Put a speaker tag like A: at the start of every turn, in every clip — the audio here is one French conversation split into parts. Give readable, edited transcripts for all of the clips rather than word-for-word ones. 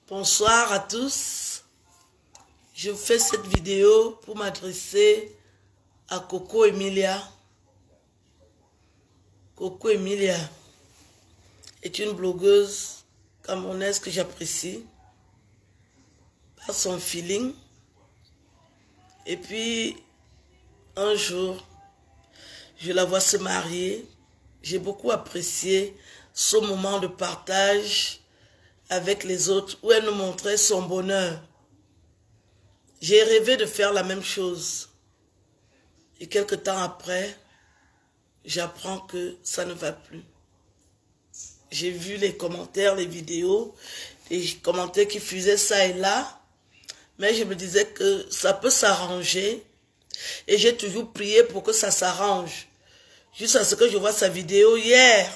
A: Bonsoir à tous. Je fais cette vidéo pour m'adresser à Coco Emilia. Coco Emilia est une blogueuse camerounaise que j'apprécie par son feeling. Et puis, un jour, je la vois se marier. J'ai beaucoup apprécié ce moment de partage avec les autres où elle nous montrait son bonheur. J'ai rêvé de faire la même chose. Et quelque temps après, j'apprends que ça ne va plus. J'ai vu les commentaires, les vidéos, les commentaires qui fusaient ça et là. Mais je me disais que ça peut s'arranger. Et j'ai toujours prié pour que ça s'arrange. Jusqu'à ce que je vois sa vidéo hier,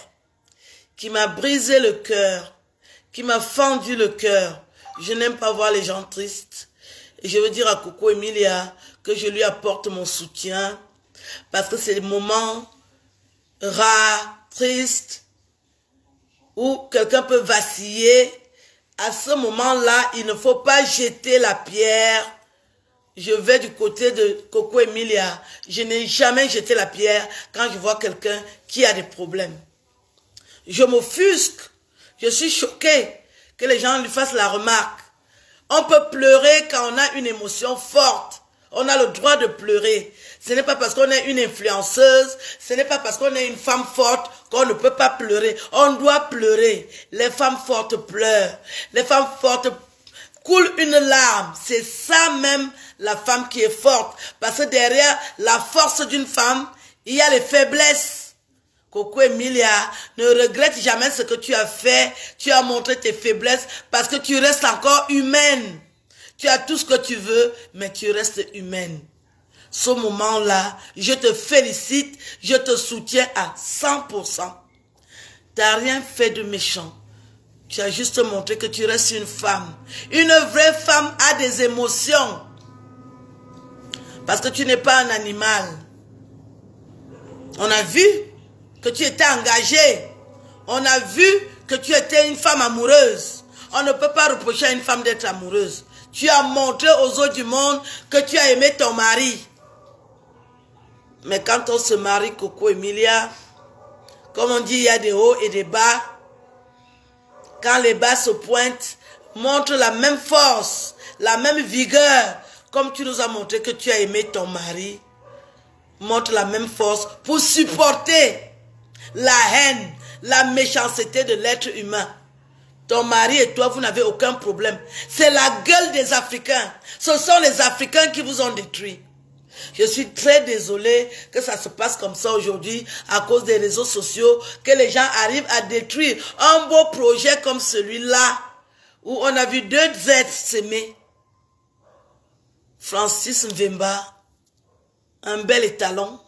A: qui m'a brisé le cœur, qui m'a fendu le cœur. Je n'aime pas voir les gens tristes. Et je veux dire à Coco Emilia que je lui apporte mon soutien. Parce que c'est des moments rares, tristes, où quelqu'un peut vaciller. À ce moment-là, il ne faut pas jeter la pierre. Je vais du côté de Coco Emilia. Je n'ai jamais jeté la pierre quand je vois quelqu'un qui a des problèmes. Je m'offusque. Je suis choquée que les gens lui fassent la remarque. On peut pleurer quand on a une émotion forte. On a le droit de pleurer. Ce n'est pas parce qu'on est une influenceuse, ce n'est pas parce qu'on est une femme forte qu'on ne peut pas pleurer. On doit pleurer. Les femmes fortes pleurent. Les femmes fortes coulent une larme. C'est ça même la femme qui est forte. Parce que derrière la force d'une femme, il y a les faiblesses. Coco Emilia, ne regrette jamais ce que tu as fait. Tu as montré tes faiblesses parce que tu restes encore humaine. Tu as tout ce que tu veux, mais tu restes humaine. Ce moment-là, je te félicite, je te soutiens à 100%. Tu n'as rien fait de méchant. Tu as juste montré que tu restes une femme. Une vraie femme a des émotions. Parce que tu n'es pas un animal. On a vu que tu étais engagée. On a vu que tu étais une femme amoureuse. On ne peut pas reprocher à une femme d'être amoureuse. Tu as montré aux autres du monde que tu as aimé ton mari. Mais quand on se marie, Coco Emilia, comme on dit, il y a des hauts et des bas. Quand les bas se pointent, montre la même force, la même vigueur. Comme tu nous as montré que tu as aimé ton mari, montre la même force pour supporter la haine, la méchanceté de l'être humain. Ton mari et toi, vous n'avez aucun problème. C'est la gueule des Africains. Ce sont les Africains qui vous ont détruit. Je suis très désolée que ça se passe comme ça aujourd'hui à cause des réseaux sociaux, que les gens arrivent à détruire un beau projet comme celui-là, où on a vu deux êtres s'aimer. Francis Mvemba, un bel étalon.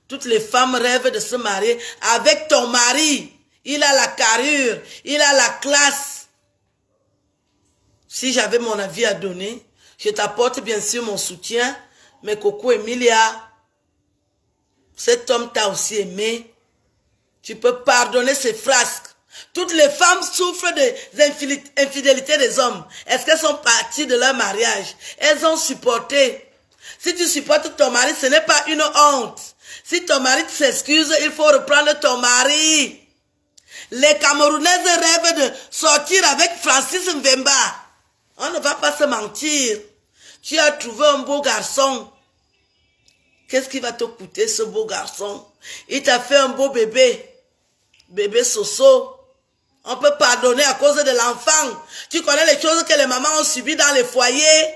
A: Toutes les femmes rêvent de se marier avec ton mari. Il a la carrure, il a la classe. Si j'avais mon avis à donner, je t'apporte bien sûr mon soutien, mais Coco Emilia, cet homme t'a aussi aimé. Tu peux pardonner ses frasques. Toutes les femmes souffrent des infidélités des hommes. Est-ce qu'elles sont parties de leur mariage? Elles ont supporté. Si tu supportes ton mari, ce n'est pas une honte. Si ton mari s'excuse, il faut reprendre ton mari. Les Camerounaises rêvent de sortir avec Francis Mvemba. On ne va pas se mentir. Tu as trouvé un beau garçon. Qu'est-ce qui va te coûter ce beau garçon? Il t'a fait un beau bébé. Bébé Soso. On peut pardonner à cause de l'enfant. Tu connais les choses que les mamans ont subies dans les foyers.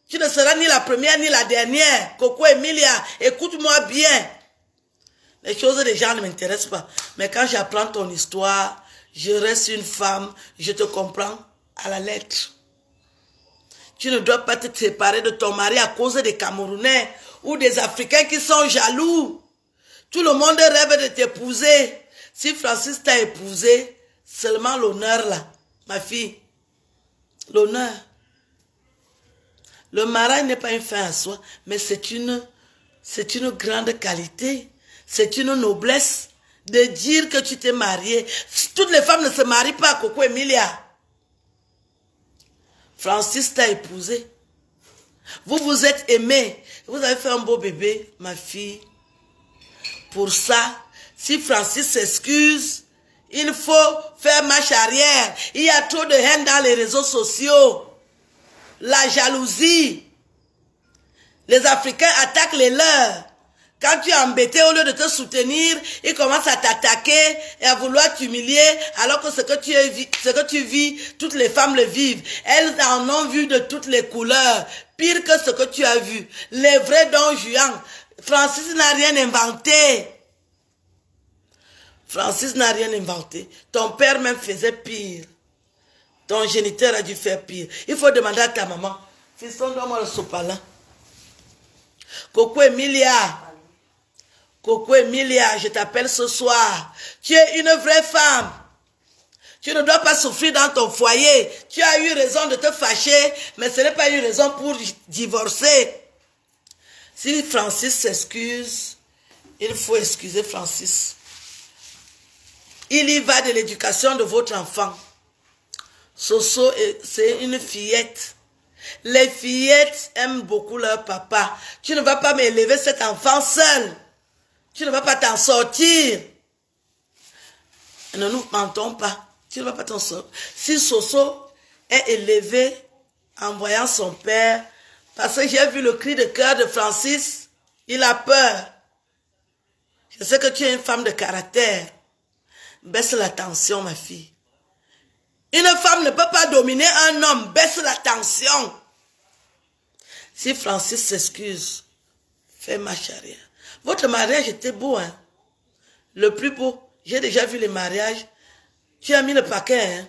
A: Tu ne seras ni la première ni la dernière. Coco Emilia, écoute-moi bien. Les choses des gens ne m'intéressent pas. Mais quand j'apprends ton histoire, je reste une femme, je te comprends à la lettre. Tu ne dois pas te séparer de ton mari à cause des Camerounais ou des Africains qui sont jaloux. Tout le monde rêve de t'épouser. Si Francis t'a épousé, seulement l'honneur là, ma fille. L'honneur. Le mariage n'est pas une fin à soi, mais c'est une grande qualité. C'est une noblesse de dire que tu t'es marié. Toutes les femmes ne se marient pas, Coco Emilia. Francis t'a épousé. Vous vous êtes aimés. Vous avez fait un beau bébé, ma fille. Pour ça, si Francis s'excuse, il faut faire marche arrière. Il y a trop de haine dans les réseaux sociaux. La jalousie. Les Africains attaquent les leurs. Quand tu es embêté, au lieu de te soutenir, ils commencent à t'attaquer et à vouloir t'humilier, alors que ce que tu vis, toutes les femmes le vivent. Elles en ont vu de toutes les couleurs, pire que ce que tu as vu. Les vrais Don Juan. Francis n'a rien inventé. Francis n'a rien inventé. Ton père même faisait pire. Ton géniteur a dû faire pire. Il faut demander à ta maman. Fiston, donne-moi le sopalin. Coco Emilia. Coco Emilia, je t'appelle ce soir. Tu es une vraie femme. Tu ne dois pas souffrir dans ton foyer. Tu as eu raison de te fâcher, mais ce n'est pas une raison pour divorcer. Si Francis s'excuse, il faut excuser Francis. Il y va de l'éducation de votre enfant. Soso, c'est une fillette. Les fillettes aiment beaucoup leur papa. Tu ne vas pas m'élever cet enfant seul. Tu ne vas pas t'en sortir. Ne nous mentons pas. Tu ne vas pas t'en sortir. Si Soso est élevé en voyant son père, parce que j'ai vu le cri de cœur de Francis, il a peur. Je sais que tu es une femme de caractère. Baisse la tension, ma fille. Une femme ne peut pas dominer un homme. Baisse la tension. Si Francis s'excuse, fais marche arrière. Votre mariage était beau, hein? Le plus beau. J'ai déjà vu les mariages. Tu as mis le paquet, hein?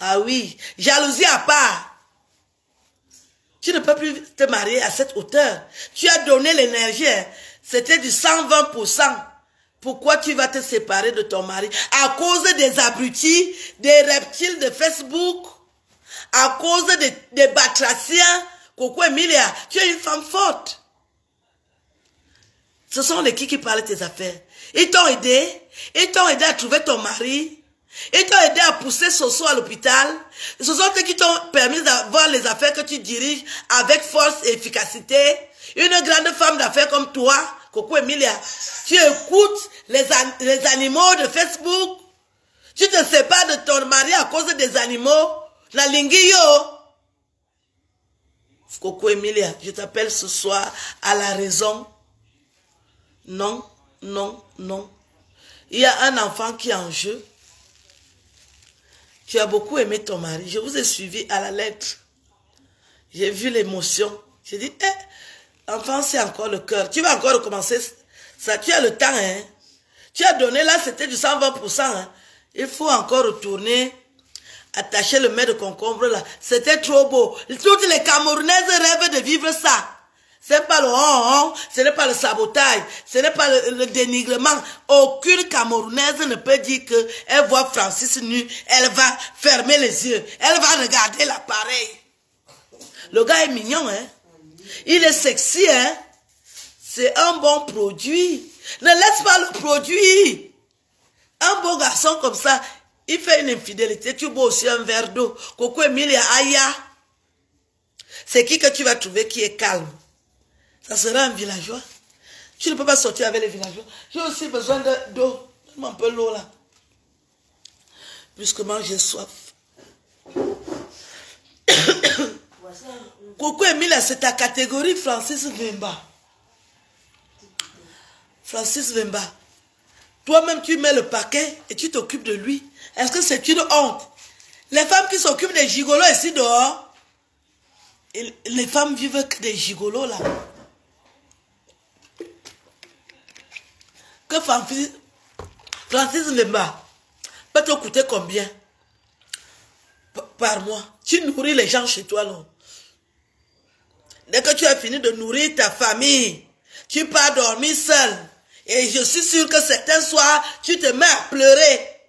A: Ah oui. Jalousie à part. Tu ne peux plus te marier à cette hauteur. Tu as donné l'énergie, hein? C'était du 120%. Pourquoi tu vas te séparer de ton mari? À cause des abrutis, des reptiles de Facebook, à cause des batraciens. Coco Emilia, tu es une femme forte. Ce sont les qui parlent de tes affaires. Ils t'ont aidé. Ils t'ont aidé à trouver ton mari. Ils t'ont aidé à pousser Soso à l'hôpital. Ce sont eux qui t'ont permis d'avoir les affaires que tu diriges avec force et efficacité. Une grande femme d'affaires comme toi, Coco Emilia, tu écoutes les animaux de Facebook. Tu te sépares de ton mari à cause des animaux. La lingio. Coco Emilia, je t'appelle ce soir à la raison. Non, non, non. Il y a un enfant qui est en jeu. Tu as beaucoup aimé ton mari. Je vous ai suivi à la lettre. J'ai vu l'émotion. J'ai dit, enfant, c'est encore le cœur. Tu vas encore recommencer ça. Tu as le temps, hein. Tu as donné là, c'était du 120%. Hein. Il faut encore retourner, attacher le mets de concombre là. C'était trop beau. Toutes les Camerounaises rêvent de vivre ça. Ce n'est pas le ce n'est pas le sabotage, ce n'est pas le dénigrement. Aucune Camerounaise ne peut dire qu'elle voit Francis nu, elle va fermer les yeux, elle va regarder l'appareil. Le gars est mignon, hein. Il est sexy, hein. C'est un bon produit. Ne laisse pas le produit. Un beau garçon comme ça, il fait une infidélité, tu bois aussi un verre d'eau. Coco Emilia Aya. C'est qui que tu vas trouver qui est calme? Ça sera un villageois. Tu ne peux pas sortir avec les villageois. J'ai aussi besoin d'eau. Donne-moi un peu l'eau là. Puisque moi j'ai soif. Coco Emilia, c'est ta catégorie Francis Vemba. Francis Vemba. Toi-même tu mets le paquet et tu t'occupes de lui. Est-ce que c'est une honte? Les femmes qui s'occupent des gigolos ici dehors, les femmes vivent que des gigolos là. Que Francis Vemba peut te coûter combien par mois? Tu nourris les gens chez toi, non? Dès que tu as fini de nourrir ta famille, tu pars dormir seul. Et je suis sûr que certains soirs, tu te mets à pleurer.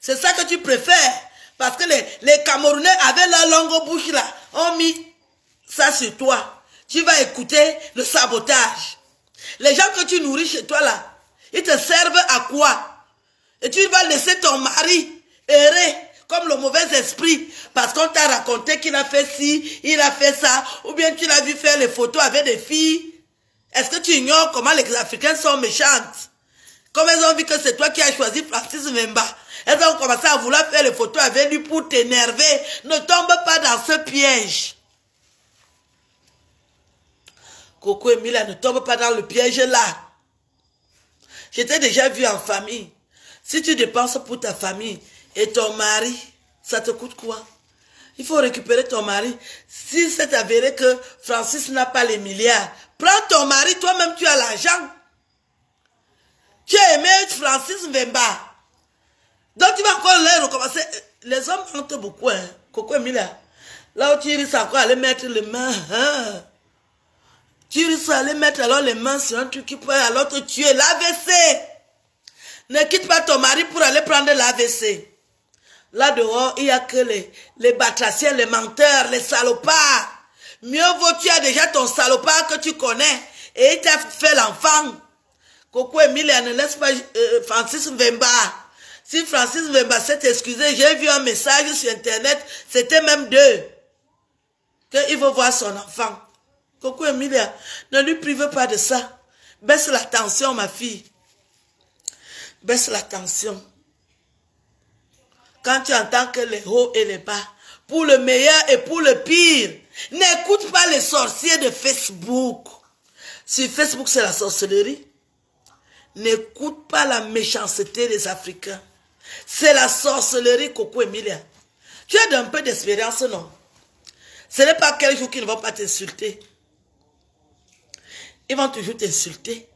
A: C'est ça que tu préfères. Parce que les Camerounais avec leur longue bouche là, ont mis ça sur toi. Tu vas écouter le sabotage. Les gens que tu nourris chez toi là, ils te servent à quoi? Et tu vas laisser ton mari errer comme le mauvais esprit, parce qu'on t'a raconté qu'il a fait ci, il a fait ça, ou bien tu l'as vu faire les photos avec des filles. Est-ce que tu ignores comment les Africains sont méchantes? Comme elles ont vu que c'est toi qui as choisi Francis Vemba, elles ont commencé à vouloir faire les photos avec lui pour t'énerver. Ne tombe pas dans ce piège. Coco Emilia, ne tombe pas dans le piège là. Je t'ai déjà vu en famille. Si tu dépenses pour ta famille et ton mari, ça te coûte quoi? Il faut récupérer ton mari. Si c'est avéré que Francis n'a pas les milliards, prends ton mari, toi-même tu as l'argent. Tu as aimé Francis Vemba. Donc tu vas encore les recommencer. Les hommes mentent beaucoup, hein. Coco Emilia. Là où tu risques encore aller mettre les mains, hein. Tu risques aller mettre alors les mains sur un truc qui peut alors te tuer. L'AVC. Ne quitte pas ton mari pour aller prendre l'AVC. Là dehors, il n'y a que les batraciens, les menteurs, les salopards. Mieux vaut tu as déjà ton salopard que tu connais et il t'a fait l'enfant. Coco Emilia, ne laisse pas Francis Vemba. Si Francis Vemba s'est excusé, j'ai vu un message sur internet, c'était même deux. Qu'il veut voir son enfant. Coco Emilia, ne lui prive pas de ça. Baisse la tension, ma fille. Baisse la tension. Quand tu entends que les hauts et les bas, pour le meilleur et pour le pire, n'écoute pas les sorciers de Facebook. Sur Facebook, c'est la sorcellerie. N'écoute pas la méchanceté des Africains. C'est la sorcellerie, Coco Emilia. Tu as un peu d'expérience, non? Ce n'est pas quel jour qu'ils ne vont pas t'insulter. Ils vont toujours t'insulter.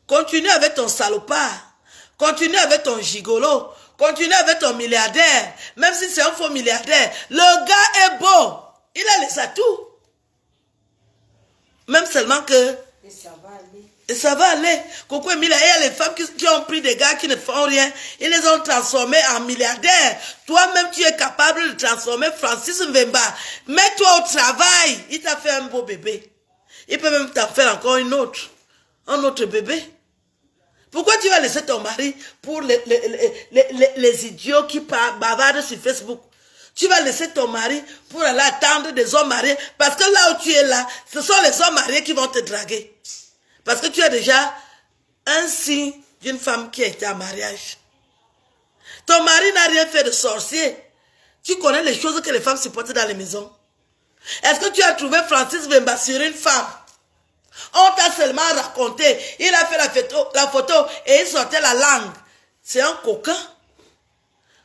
A: Continue avec ton salopard. Continue avec ton gigolo. Continue avec ton milliardaire. Même si c'est un faux milliardaire. Le gars est beau. Il a les atouts. Même seulement que...
B: Et ça va aller.
A: Et ça va aller. Coco Emilia, il y a les femmes qui ont pris des gars qui ne font rien. Ils les ont transformés en milliardaires. Toi-même, tu es capable de transformer Francis Vemba. Mets-toi au travail. Il t'a fait un beau bébé. Il peut même t'en faire encore une autre. Un autre bébé. Pourquoi tu vas laisser ton mari pour les idiots qui bavardent sur Facebook? Tu vas laisser ton mari pour aller attendre des hommes mariés. Parce que là où tu es là, ce sont les hommes mariés qui vont te draguer. Parce que tu as déjà un signe d'une femme qui a été en mariage. Ton mari n'a rien fait de sorcier. Tu connais les choses que les femmes supportent dans les maisons. Est-ce que tu as trouvé Francis Vemba sur une femme? On t'a seulement raconté. Il a fait la photo et il sortait la langue. C'est un coquin.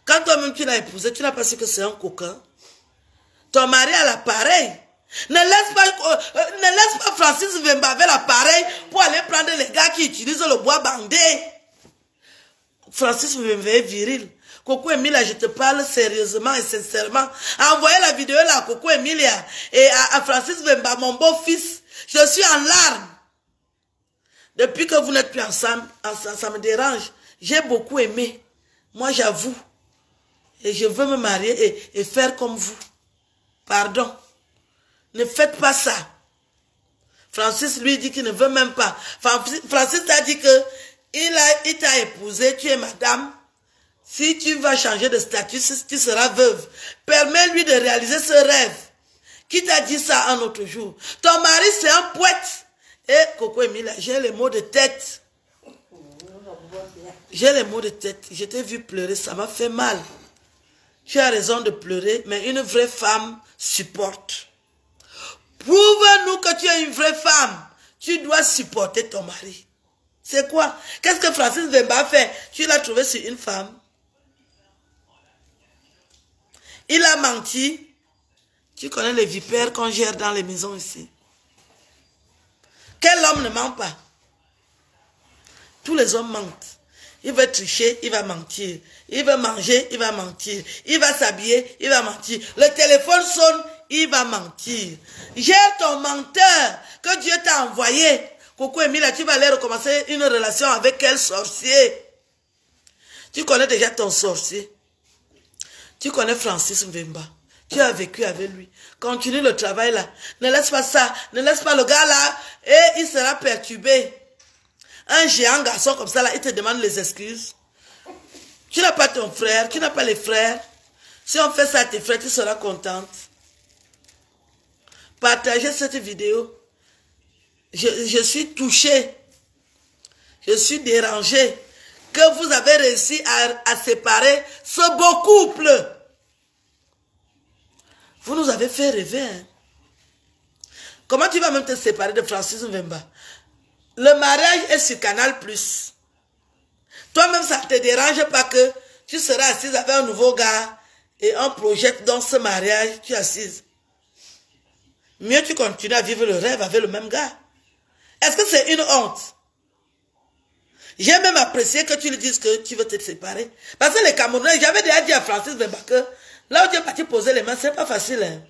A: Quand toi-même tu l'as épousé, tu n'as pas su que c'est un coquin. Ton mari a l'appareil. Ne laisse pas Francis Vemba avec l'appareil pour aller prendre les gars qui utilisent le bois bandé. Francis Vemba est viril. Coco Emilia, je te parle sérieusement et sincèrement. Envoyez la vidéo là à Coco Emilia et à Francis Vemba, mon beau-fils. Je suis en larmes. Depuis que vous n'êtes plus ensemble, ça me dérange. J'ai beaucoup aimé. Moi, j'avoue. Et je veux me marier et faire comme vous. Pardon. Ne faites pas ça. Francis lui dit qu'il ne veut même pas. Francis t'a dit que il t'a épousé, tu es madame. Si tu vas changer de statut, tu seras veuve. Permets-lui de réaliser ce rêve. Qui t'a dit ça un autre jour? Ton mari, c'est un poète. Et Coco Emilia, j'ai les mots de tête. J'ai les mots de tête. Je t'ai vu pleurer, ça m'a fait mal. Tu as raison de pleurer, mais une vraie femme supporte. Prouve-nous que tu es une vraie femme. Tu dois supporter ton mari. C'est quoi? Qu'est-ce que Francis Vemba a fait? Tu l'as trouvé sur une femme. Il a menti. Tu connais les vipères qu'on gère dans les maisons ici. Quel homme ne ment pas? Tous les hommes mentent. Il veut tricher, il va mentir. Il veut manger, il va mentir. Il va s'habiller, il va mentir. Le téléphone sonne, il va mentir. Gère ton menteur que Dieu t'a envoyé. Coco Emilia, tu vas aller recommencer une relation avec quel sorcier? Tu connais déjà ton sorcier. Tu connais Francis Vemba. Tu as vécu avec lui. Continue le travail là. Ne laisse pas ça. Ne laisse pas le gars là. Et il sera perturbé. Un géant garçon comme ça là, il te demande les excuses. Tu n'as pas ton frère. Tu n'as pas les frères. Si on fait ça à tes frères, tu seras contente. Partagez cette vidéo. Je suis touchée. Je suis dérangée. Que vous avez réussi à séparer ce beau couple. Vous nous avez fait rêver. Hein? Comment tu vas même te séparer de Francis Mvemba? Le mariage est sur Canal+. Toi-même, ça ne te dérange pas que tu seras assise avec un nouveau gars et on projette dans ce mariage, tu es assise. Mieux tu continues à vivre le rêve avec le même gars. Est-ce que c'est une honte? J'ai même apprécié que tu lui dises que tu veux te séparer. Parce que les Camerounais, j'avais déjà dit à Francis Mvemba que là où tu es parti poser les mains, c'est pas facile. Hein?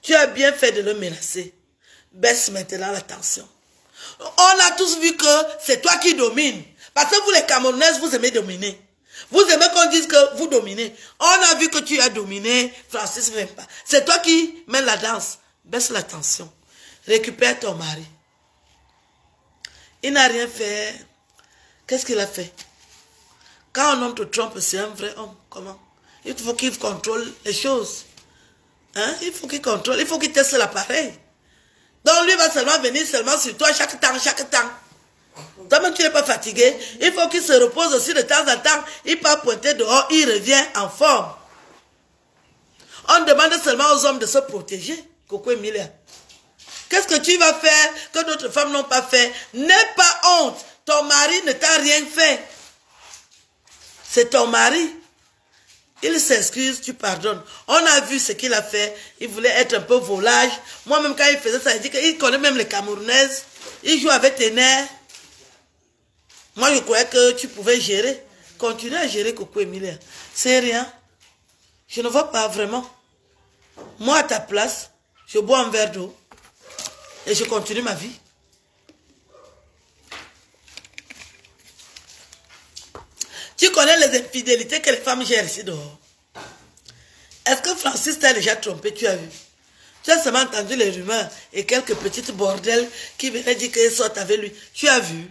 A: Tu as bien fait de le menacer. Baisse maintenant la tension. On a tous vu que c'est toi qui domines. Parce que vous les Camerounaises, vous aimez dominer. Vous aimez qu'on dise que vous dominez. On a vu que tu as dominé Francis Mvemba. C'est toi qui mènes la danse. Baisse la tension. Récupère ton mari. Il n'a rien fait. Qu'est-ce qu'il a fait? Quand un homme te trompe, c'est un vrai homme. Comment? Il faut qu'il contrôle les choses. Hein? Il faut qu'il contrôle. Il faut qu'il teste l'appareil. Donc lui va seulement venir seulement sur toi chaque temps. Toi-même tu n'es pas fatigué. Il faut qu'il se repose aussi de temps en temps. Il part pointer dehors, il revient en forme. On demande seulement aux hommes de se protéger. Coco Emilia. Qu'est-ce que tu vas faire que d'autres femmes n'ont pas fait? N'aie pas honte. Ton mari ne t'a rien fait. C'est ton mari. Il s'excuse, tu pardonnes. On a vu ce qu'il a fait. Il voulait être un peu volage. Moi-même, quand il faisait ça, il dit qu'il connaît même les Camerounaises. Il joue avec tes nerfs. Moi, je croyais que tu pouvais gérer. Continue à gérer, Coco Emilia. C'est rien. Je ne vois pas vraiment. Moi, à ta place, je bois un verre d'eau. Et je continue ma vie. Tu connais les infidélités que les femmes gèrent ici dehors. Est-ce que Francis t'a déjà trompé? Tu as vu? Tu as seulement entendu les rumeurs et quelques petites bordels qui venaient dire qu'ils sortent avec lui. Tu as vu?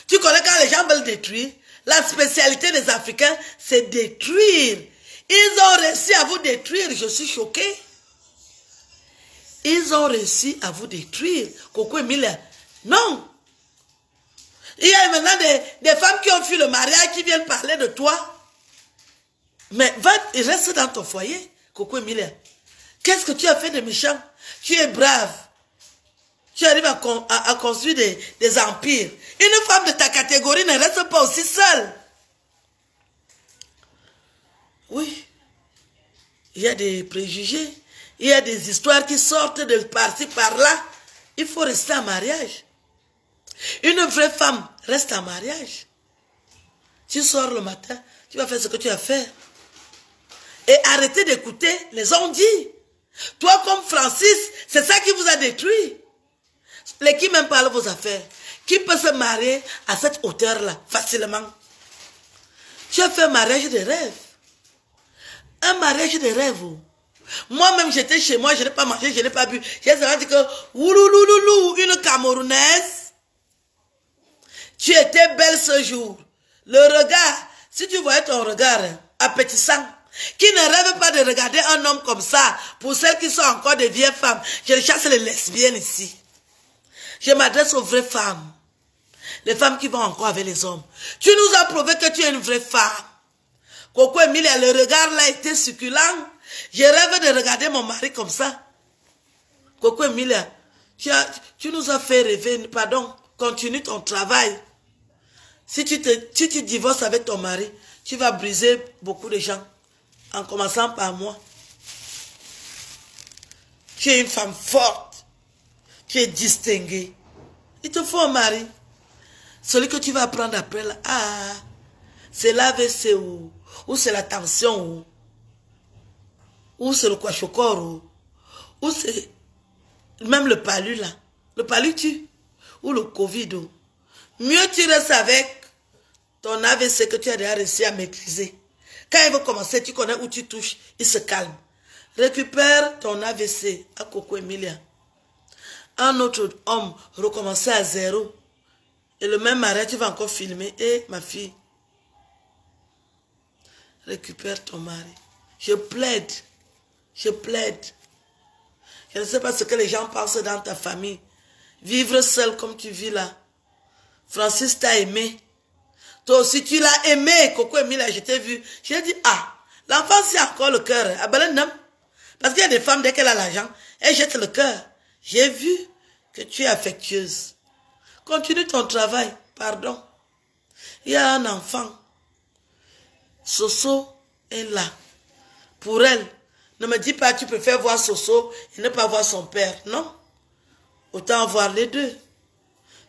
A: Tu connais quand les gens veulent détruire? La spécialité des Africains, c'est détruire. Ils ont réussi à vous détruire. Je suis choquée. Ils ont réussi à vous détruire. Coco Emilia. Non. Il y a maintenant des femmes qui ont fui le mariage, qui viennent parler de toi. Mais reste dans ton foyer, Coco Emilia. Qu'est-ce que tu as fait de méchant? Tu es brave. Tu arrives à construire des empires. Une femme de ta catégorie ne reste pas aussi seule. Oui. Il y a des préjugés. Il y a des histoires qui sortent de par-ci, par-là. Il faut rester en mariage. Une vraie femme reste en mariage. Tu sors le matin, tu vas faire ce que tu as fait. Et arrêtez d'écouter les on-dit. Toi comme Francis, c'est ça qui vous a détruit. Les qui même parlent vos affaires. Qui peut se marier à cette hauteur-là, facilement? Tu as fait un mariage de rêve. Un mariage de rêve. Moi-même, j'étais chez moi, je n'ai pas mangé, je n'ai pas bu. J'ai seulement dit que, ouloulouloulou, une Camerounaise. Tu étais belle ce jour. Le regard, si tu voyais ton regard appétissant, qui ne rêve pas de regarder un homme comme ça, pour celles qui sont encore des vieilles femmes, je chasse les lesbiennes ici. Je m'adresse aux vraies femmes. Les femmes qui vont encore avec les hommes. Tu nous as prouvé que tu es une vraie femme. Coco Emilia, le regard là était succulent. Je rêve de regarder mon mari comme ça. Coco Emilia, tu nous as fait rêver. Pardon, continue ton travail. Si tu divorces avec ton mari, tu vas briser beaucoup de gens. En commençant par moi. Tu es une femme forte. Tu es distinguée. Il te faut un mari. Celui que tu vas prendre après là. Ah, c'est l'AVC ou c'est la tension ou c'est le kwashokoro ou c'est même le palu là. Le palu tue. Ou le Covid. Mieux tu restes avec ton AVC que tu as déjà réussi à maîtriser. Quand il veut commencer, tu connais où tu touches, il se calme. Récupère ton AVC à Coco Emilia. Un autre homme recommencer à zéro. Et le même mariage, tu vas encore filmer. Et ma fille, récupère ton mari. Je plaide. Je plaide. Je ne sais pas ce que les gens pensent dans ta famille. Vivre seul comme tu vis là. Francis t'a aimé. Toi aussi, tu l'as aimé. Coco Emilia, je t'ai vu. J'ai dit, ah, l'enfant, c'est encore le cœur. Parce qu'il y a des femmes, dès qu'elle a l'argent, elle jette le cœur. J'ai vu que tu es affectueuse. Continue ton travail. Pardon. Il y a un enfant. Soso est là. Pour elle, ne me dis pas tu préfères voir Soso et ne pas voir son père. Non. Autant voir les deux.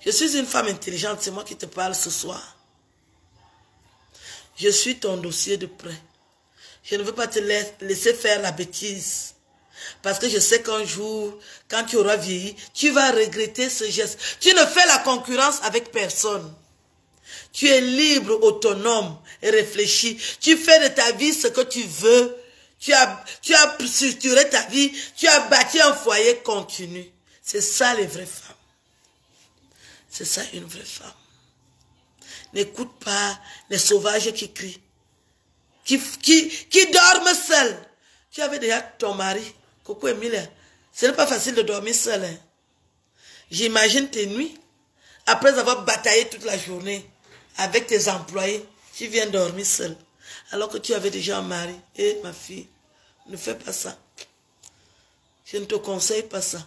A: Je suis une femme intelligente, c'est moi qui te parle ce soir. Je suis ton dossier de près. Je ne veux pas te laisser faire la bêtise. Parce que je sais qu'un jour, quand tu auras vieilli, tu vas regretter ce geste. Tu ne fais la concurrence avec personne. Tu es libre, autonome et réfléchi. Tu fais de ta vie ce que tu veux. Tu as structuré ta vie. Tu as bâti un foyer continu. C'est ça les vraies femmes. C'est ça une vraie femme. N'écoute pas les sauvages qui crient. Qui dorment seuls. Tu avais déjà ton mari. Coco Emilia. Ce n'est pas facile de dormir seul. Hein. J'imagine tes nuits. Après avoir bataillé toute la journée avec tes employés, tu viens dormir seul. Alors que tu avais déjà un mari. Eh ma fille, ne fais pas ça. Je ne te conseille pas ça.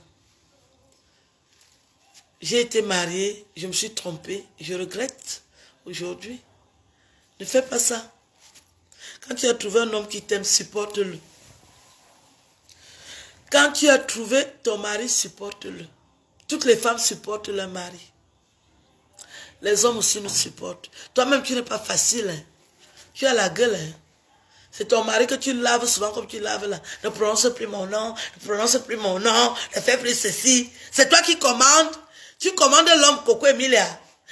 A: J'ai été mariée, je me suis trompée, je regrette aujourd'hui. Ne fais pas ça. Quand tu as trouvé un homme qui t'aime, supporte-le. Quand tu as trouvé ton mari, supporte-le. Toutes les femmes supportent leur mari. Les hommes aussi nous supportent. Toi-même, tu n'es pas facile. Hein. Tu as la gueule. Hein. C'est ton mari que tu laves souvent comme tu laves là. Ne prononce plus mon nom, ne prononce plus mon nom, ne fais plus ceci. C'est toi qui commandes. Tu commandes l'homme Coco Emilia.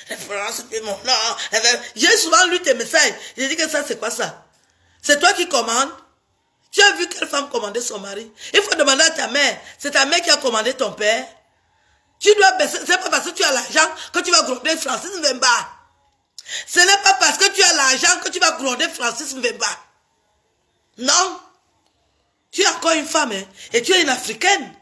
A: Ne prononce plus mon nom. J'ai souvent lu tes messages. J'ai dit que ça, c'est quoi ça? C'est toi qui commandes. Tu as vu quelle femme commandait son mari? Il faut demander à ta mère. C'est ta mère qui a commandé ton père. Tu dois baisser. C'est pas parce que tu as l'argent que tu vas gronder Francis Mbemba. Ce n'est pas parce que tu as l'argent que tu vas gronder Francis Mbemba. Non. Tu es encore une femme, hein, et tu es une Africaine.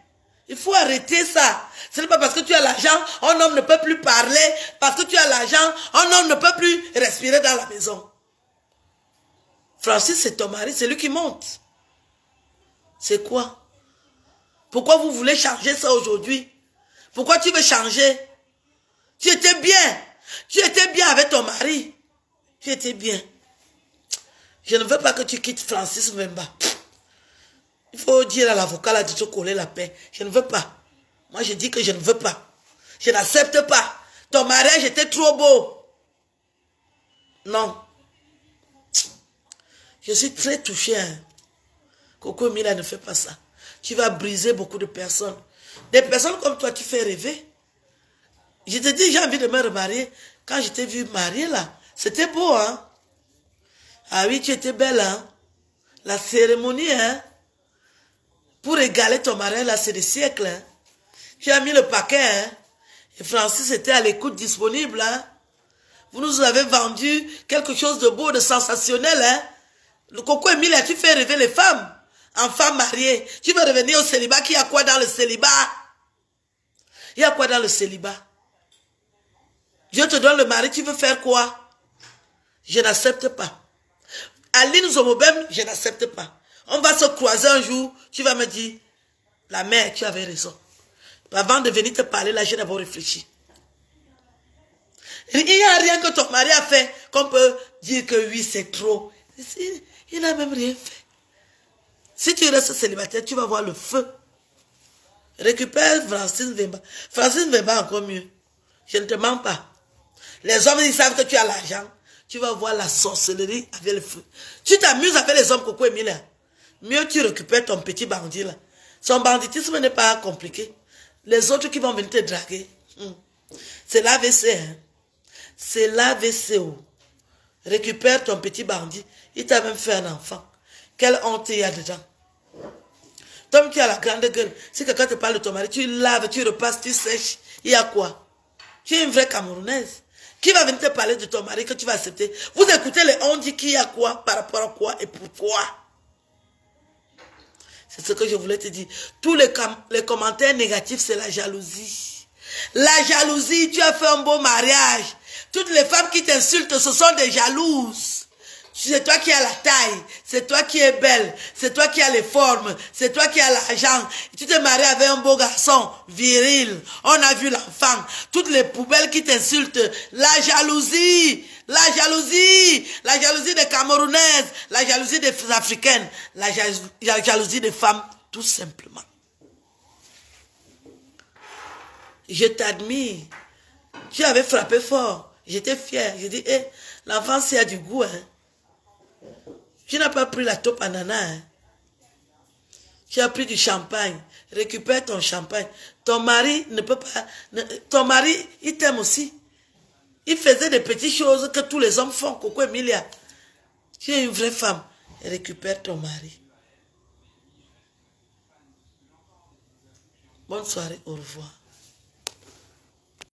A: Il faut arrêter ça. Ce n'est pas parce que tu as l'argent, un homme ne peut plus parler. Parce que tu as l'argent, un homme ne peut plus respirer dans la maison. Francis, c'est ton mari, c'est lui qui monte. C'est quoi? Pourquoi vous voulez changer ça aujourd'hui? Pourquoi tu veux changer? Tu étais bien. Tu étais bien avec ton mari. Tu étais bien. Je ne veux pas que tu quittes Francis Mbemba. Il faut dire à l'avocat là de te coller la paix. Je ne veux pas. Moi je dis que je ne veux pas. Je n'accepte pas. Ton mariage était trop beau. Non. Je suis très touchée. Hein. Coco Emilia, ne fais pas ça. Tu vas briser beaucoup de personnes. Des personnes comme toi, tu fais rêver. Je te dis, j'ai envie de me remarier. Quand je t'ai vu mariée là, c'était beau, hein. Ah oui, tu étais belle, hein. La cérémonie, hein. Pour égaler ton mariage là, c'est des siècles, hein. Tu as mis le paquet, hein. Et Francis était à l'écoute disponible, hein. Vous nous avez vendu quelque chose de beau, de sensationnel, hein. Le Coco Emilia, tu fais rêver les femmes. Enfants mariés. Tu veux revenir au célibat. Qui a quoi dans le célibat? Il y a quoi dans le célibat? Dieu te donne le mari, tu veux faire quoi? Je n'accepte pas. Aline Zomobem, je n'accepte pas. On va se croiser un jour, tu vas me dire, la mère, tu avais raison. Avant de venir te parler, là, j'ai d'abord réfléchi. Il n'y a rien que ton mari a fait qu'on peut dire que oui, c'est trop. Il n'a même rien fait. Si tu restes célibataire, tu vas voir le feu. Récupère Francis Mbemba. Francis Mbemba encore mieux. Je ne te mens pas. Les hommes, ils savent que tu as l'argent. Tu vas voir la sorcellerie avec le feu. Tu t'amuses avec les hommes, Coco Emilia. Mieux tu récupères ton petit bandit là. Son banditisme n'est pas compliqué. Les autres qui vont venir te draguer. C'est l'AVC. Hein. C'est l'AVC. Récupère ton petit bandit. Il t'a même fait un enfant. Quelle honte il y a dedans. Toi, tu as la grande gueule. Si quelqu'un te parle de ton mari, tu laves, tu repasses, tu sèches. Il y a quoi? Tu es une vraie Camerounaise. Qui va venir te parler de ton mari que tu vas accepter? Vous écoutez les on dit qu'il y a quoi, par rapport à quoi et pourquoi? C'est ce que je voulais te dire. Tous les commentaires négatifs, c'est la jalousie. La jalousie, tu as fait un beau mariage. Toutes les femmes qui t'insultent, ce sont des jalouses. C'est toi qui as la taille, c'est toi qui es belle, c'est toi qui as les formes, c'est toi qui as l'argent. Tu t'es marié avec un beau garçon, viril, on a vu l'enfant. Toutes les poubelles qui t'insultent, la jalousie des Camerounaises, la jalousie des Africaines, la jalousie des femmes, tout simplement. Je t'admire. Tu avais frappé fort. J'étais fière. J'ai dit, l'enfant, s'il a du goût, hein. Tu n'as pas pris la taupe ananas. Hein. Tu as pris du champagne. Récupère ton champagne. Ton mari ne peut pas... ton mari, il t'aime aussi. Il faisait des petites choses que tous les hommes font. Coco Emilia. Tu es une vraie femme. Récupère ton mari. Bonne soirée. Au revoir.